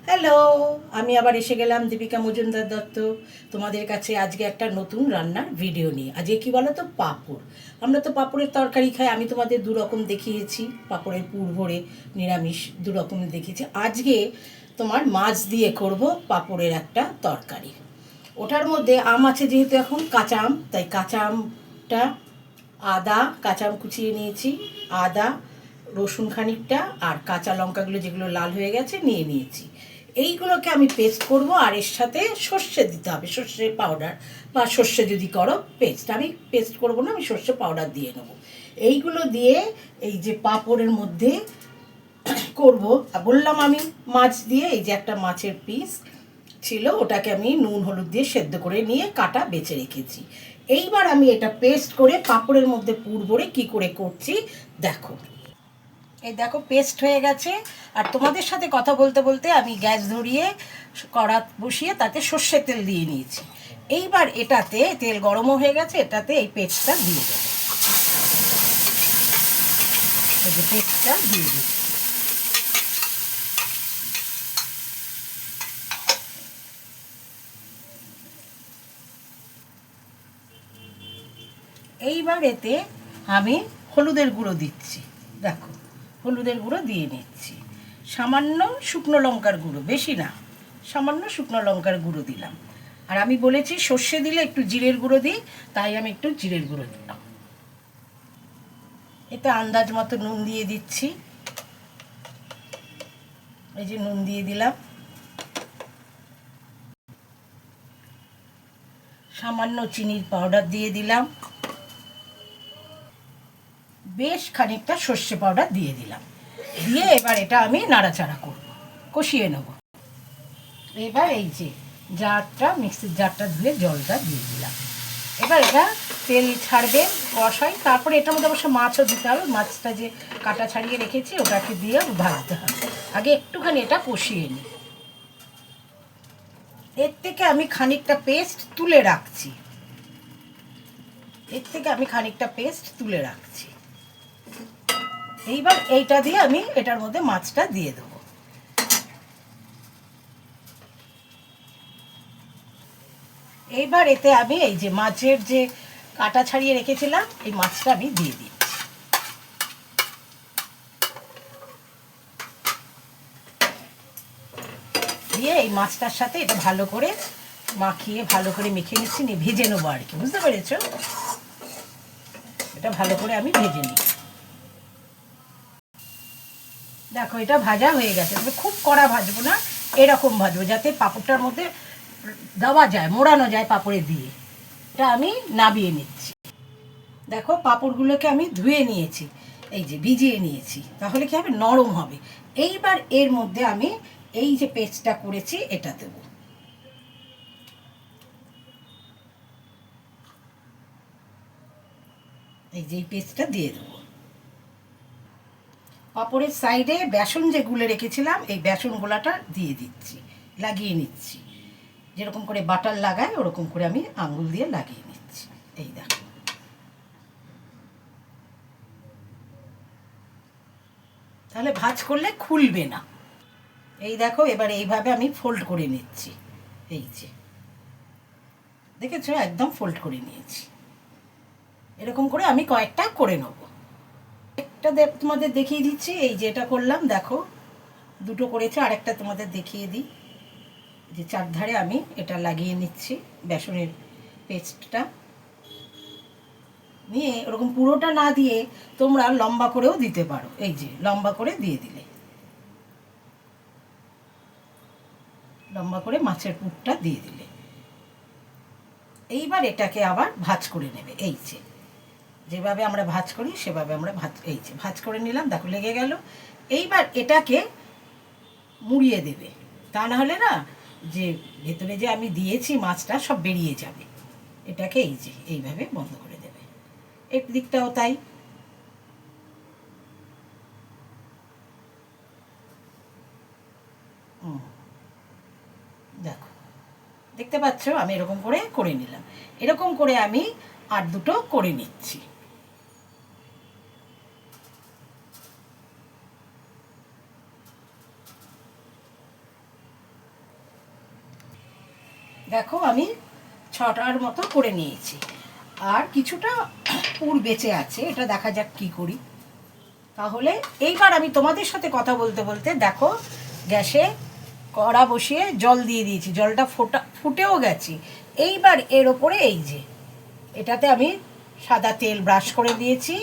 Hello, আমি আবার এসে গেলাম দীপিকা মজুমদার দত্ত তোমাদের কাছে আজকে একটা নতুন রান্নার ভিডিও নিয়ে। আজকে কি বলো তো, পাঁপড়। আমরা তো পাঁপড়ের তরকারি খাই, আমি তোমাদের দু রকম দেখিয়েছি, পাঁপড়ের পুর ভরে নিরামিষ দু রকম দেখিয়েছি। আজকে তোমার মাছ দিয়ে করব পাঁপড়ের একটা তরকারি। ওটার মধ্যে আম আছে, যেহেতু এখন কাঁচা আম, তাই কাঁচা আমটা আদা কাঁচা আম কুচিয়ে নিয়েছি, আদা রসুন খানিকটা আর কাঁচা লঙ্কাগুলো যেগুলো লাল হয়ে গেছে নিয়ে নিয়েছি। এইগুলোকে আমি পেস্ট করব, আর এর সাথে সর্ষে দিতে হবে, সর্ষে পাউডার বা সর্ষে যদি করো পেস্ট। আমি পেস্ট করব না, আমি সর্ষে পাউডার দিয়ে নেবো। এইগুলো দিয়ে এই যে পাঁপড়ের মধ্যে করব। বললাম আমি মাছ দিয়ে, এই যে একটা মাছের পিস ছিল, ওটাকে আমি নুন হলুদ দিয়ে সেদ্ধ করে নিয়ে কাটা বেছে রেখেছি। এইবার আমি এটা পেস্ট করে পাঁপড়ের মধ্যে পুর ভরে কী করে করছি দেখো। এই দেখো পেস্ট হয়ে গেছে। আর তোমাদের সাথে কথা বলতে বলতে আমি গ্যাস ধরিয়ে কড়া বসিয়ে তাতে সর্ষের তেল দিয়ে নিয়েছি। এইবার এটাতে তেল গরমও হয়ে গেছে, এটাতে এই পেস্টটা দিয়ে দেবো। এই যে পেস্টটা দিয়ে দিচ্ছি। এইবার এতে আমি হলুদের গুঁড়ো দিচ্ছি। দেখো হলুদের গুঁড়ো দিয়ে নিচ্ছি, সামান্য শুকনো লঙ্কার গুঁড়ো, বেশি না, সামান্য শুকনো লঙ্কার গুঁড়ো দিলাম। আর আমি বলেছি সর্ষে দিলে একটু জিরের গুঁড়ো দিই, তাই আমি একটু জিরের গুঁড়ো দিলাম। এতে আন্দাজ মতো নুন দিয়ে দিচ্ছি। এই যে নুন দিয়ে দিলাম, সামান্য চিনির পাউডার দিয়ে দিলাম, বেশ খানিকটা সর্ষে পাউডার দিয়ে দিলাম। দিয়ে এবার এটা আমি নাড়াচাড়া করব, কষিয়ে নেব। এবার এই যে জারটা, মিক্সির জারটা ধুয়ে জলটা দিয়ে দিলাম। এবার এটা তেল ছাড়বে, কষাই, তারপরে এটার মধ্যে অবশ্য মাছও দিতে হবে। মাছটা যে কাটা ছাড়িয়ে রেখেছি ওটাকে দিয়ে ভাজতে হবে। আগে একটুখানি এটা কষিয়ে নিই। এর থেকে আমি খানিকটা পেস্ট তুলে রাখছি, এইবার এইটা দিয়ে আমি এটার মধ্যে মাছটা দিয়ে দেবো। এইবার এতে আমি এই যে মাছের যে কাটা ছাড়িয়ে রেখেছিলাম এই মাছটা আমি দিয়ে দিই। দিয়ে এই মাছটার সাথে এটা ভালো করে মাখিয়ে ভালো করে মেখে নিচ্ছি, নিয়ে ভেজে নেবো আর কি, বুঝতে পেরেছো? এটা ভালো করে আমি ভেজে নিই। দেখো এটা ভাজা হয়ে গেছে, তবে খুব কড়া ভাজবো না, এরকম ভাজবো যাতে পাঁপড়টার মধ্যে দেওয়া যায়, মোড়ানো যায় পাঁপড়ে দিয়ে। এটা আমি নাবিয়ে নিচ্ছি। দেখো পাঁপড়গুলোকে আমি ধুয়ে নিয়েছি, এই যে ভিজিয়ে নিয়েছি, তাহলে কি হবে, নরম হবে। এইবার এর মধ্যে আমি এই যে পেস্টটা করেছি এটা দেবো। এই যে পেস্টটা দিয়ে দেবো। পাঁপড়ের সাইডে বেসন যে গুলে রেখেছিলাম এই বেসন গোলাটা দিয়ে দিচ্ছি, লাগিয়ে নিচ্ছি। যেরকম করে বাটার লাগায় ওরকম করে আমি আঙুল দিয়ে লাগিয়ে নিচ্ছি। এই দেখো, তাহলে ভাঁজ করলে খুলবে না। এই দেখো এবার এইভাবে আমি ফোল্ড করে নিচ্ছি। এই যে দেখেছো, একদম ফোল্ড করে নিয়েছি। এরকম করে আমি কয়েকটা করে নেব। একটা তোমাদের দেখিয়ে দিচ্ছি, এই যে এটা করলাম, দেখো দুটো করেছে, আরেকটা তোমাদের দেখিয়ে দিই। যে চারধারে আমি এটা লাগিয়ে নিচ্ছি বেসনের পেস্টটা নিয়ে, ওরকম পুরোটা না দিয়ে তোমরা লম্বা করেও দিতে পারো। এই যে লম্বা করে দিয়ে দিলে, লম্বা করে মাছের পুরটা দিয়ে দিলে। এইবার এটাকে আবার ভাঁজ করে নেবে। এই যে যেভাবে আমরা ভাঁজ করি সেভাবে আমরা এই যে ভাঁজ করে নিলাম, দেখো লেগে গেল। এইবার এটাকে মুড়িয়ে দেবে, তা না হলে না যে ভেতরে যে আমি দিয়েছি মাছটা সব বেরিয়ে যাবে। এটাকে এই যে এইভাবে বন্ধ করে দেবে। এক দিকটাও তাই। দেখো দেখতে পাচ্ছ আমি এরকম করে করে নিলাম। এরকম করে আমি আর দুটো করে নিচ্ছি। দেখো আমি 6টার মতো করে নিয়েছি, আর কিছুটা পুর বেঁচে আছে, এটা দেখা যাক কি করি। তাহলে এইবার আমি তোমাদের সাথে কথা বলতে বলতে দেখো গ্যাসে কড়া বসিয়ে জল দিয়ে দিয়েছি, জলটা ফুটেও গেছি। এইবার এর ওপরে এই যে এটাতে আমি সাদা তেল ব্রাশ করে দিয়েছি,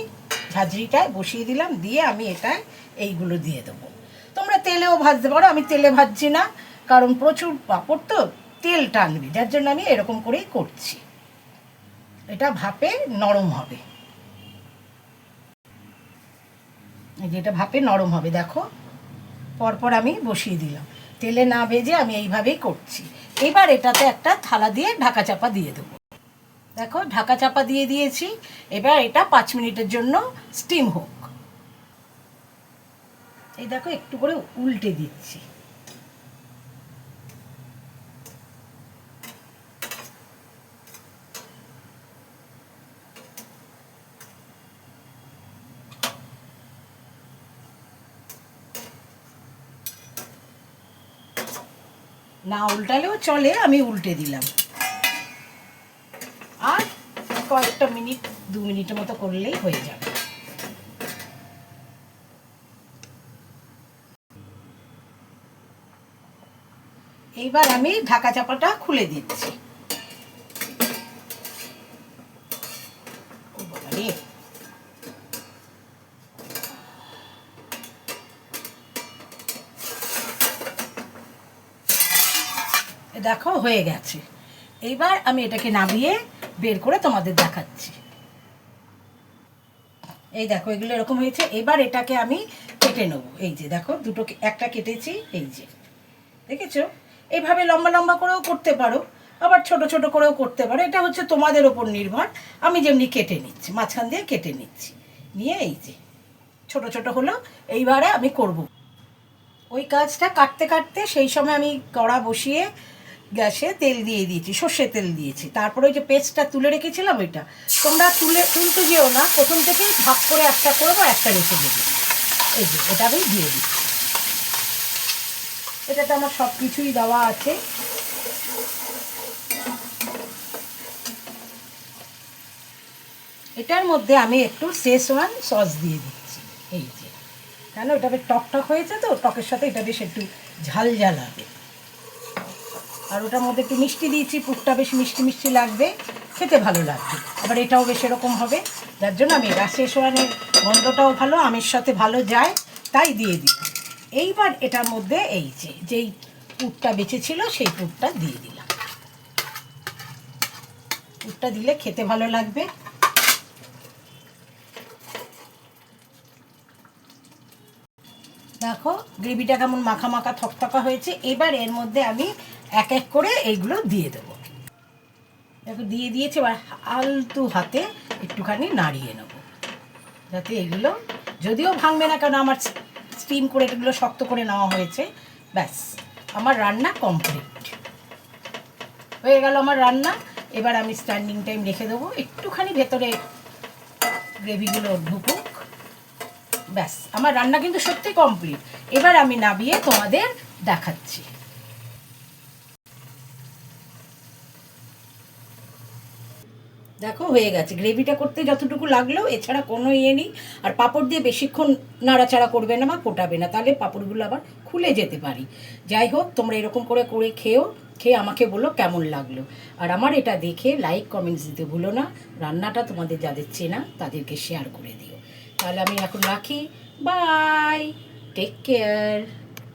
ঝাঁঝরিটায় বসিয়ে দিলাম, দিয়ে আমি এটায় এইগুলো দিয়ে দেবো। তোমরা তেলেও ভাজতে পারো, আমি তেলে ভাজছি না, কারণ প্রচুর পাঁপড় তো তেল টানবে, যার জন্য আমি এরকম করেই করছি। এটা ভাপে নরম হবে, যেটা ভাপে নরম হবে। দেখো পরপর আমি বসিয়ে দিলাম, তেলে না ভেজে আমি এইভাবেই করছি। এবার এটাতে একটা থালা দিয়ে ঢাকা চাপা দিয়ে দেবো। দেখো ঢাকা চাপা দিয়ে দিয়েছি, এবার এটা 5 মিনিটের জন্য স্টিম হোক। এই দেখো একটু করে উল্টে দিচ্ছি। না উল্টালেও চলে, আমি উল্টে দিলাম। আর কয়েকটা মিনিট, 2 মিনিটের মতো করলেই হয়ে যাবে। এইবার আমি ঢাকা চাপাটা খুলে দিচ্ছি। দেখো হয়ে গেছে। এইবার আমি এটাকে নামিয়ে বের করে তোমাদের দেখাচ্ছি। এই দেখো এগুলো এরকম হয়েছে। এবার এটাকে আমি কেটে নেবো। এই যে দেখো দুটো, একটা কেটেছি, এই যে দেখেছো। এইভাবে লম্বা লম্বা করেও করতে পারো, আবার ছোট ছোট করেও করতে পারো, এটা হচ্ছে তোমাদের ওপর নির্ভর। আমি যেমনি কেটে নিচ্ছি, মাঝখান দিয়ে কেটে নিচ্ছি, নিয়ে এই যে ছোট ছোট হলো। এইবারে আমি করব ওই কাজটা। কাটতে কাটতে সেই সময় আমি কড়া বসিয়ে গ্যাসে তেল দিয়ে দিয়েছি, সর্ষের তেল দিয়েছি। তারপরে ওই যে পেস্টটা তুলে রেখেছিলাম, ওইটা তোমরা তুলতে যেও না, প্রথম থেকেই ভাগ করে একটা করবো, একটা রেখে দেবো। এই যে এটা আমি দিয়ে দিচ্ছি। এটাতে আমার সব কিছুই দেওয়া আছে। এটার মধ্যে আমি একটু শেজওয়ান সস দিয়ে দিচ্ছি। এই যে কেন, এটা বেশ টক টক হয়েছে তো, টকের সাথে এটা বেশ একটু ঝাল ঝাল হবে। আর ওটার মধ্যে একটু মিষ্টি দিয়েছি, পুরটা বেশ মিষ্টি মিষ্টি লাগবে, খেতে ভালো লাগবে। আবার এটাও বেশ এরকম হবে, যার জন্য আমি এটা শেজওয়ানের গন্ধটাও ভালো, আমের সাথে ভালো যায়, তাই দিয়ে দিই। এইবার এটার মধ্যে এই যে যেই পুরটা বেঁচে ছিল সেই পুরটা দিয়ে দিলাম। পুরটা দিলে খেতে ভালো লাগবে। দেখো গ্রেভিটা কেমন মাখা মাখা থকথকা হয়েছে। এবার এর মধ্যে আমি এক এক করে এইগুলো দিয়ে দেবো। দেখো দিয়ে দিয়েছি, এবার আলতু হাতে একটুখানি নাড়িয়ে নেব, যাতে এগুলো যদিও ভাঙবে না, কারণ আমার স্টিম করে এগুলো শক্ত করে নেওয়া হয়েছে। ব্যাস আমার রান্না কমপ্লিট হয়ে গেল আমার রান্না। এবার আমি স্ট্যান্ডিং টাইম রেখে দেবো, একটুখানি ভেতরে গ্রেভিগুলো ঢুকুক। ব্যাস আমার রান্না কিন্তু সত্যি কমপ্লিট। এবার আমি নামিয়ে তোমাদের দেখাচ্ছি। দেখো হয়ে গেছে। গ্রেভিটা করতে যতটুকু লাগলো, এছাড়া কোনো ইয়ে নেই। আর পাঁপড় দিয়ে বেশিক্ষণ নাড়াচাড়া করবে না বা ফোটাবে না, তাহলে পাঁপড়গুলো আবার খুলে যেতে পারি। যাই হোক, তোমরা এরকম করে করে খেয়ে আমাকে বলো কেমন লাগলো। আর আমার এটা দেখে লাইক কমেন্টস দিতে ভুলো না। রান্নাটা তোমাদের যাদের চেনা তাদেরকে শেয়ার করে দিও। তাহলে আমি এখন রাখি। Bye, take care.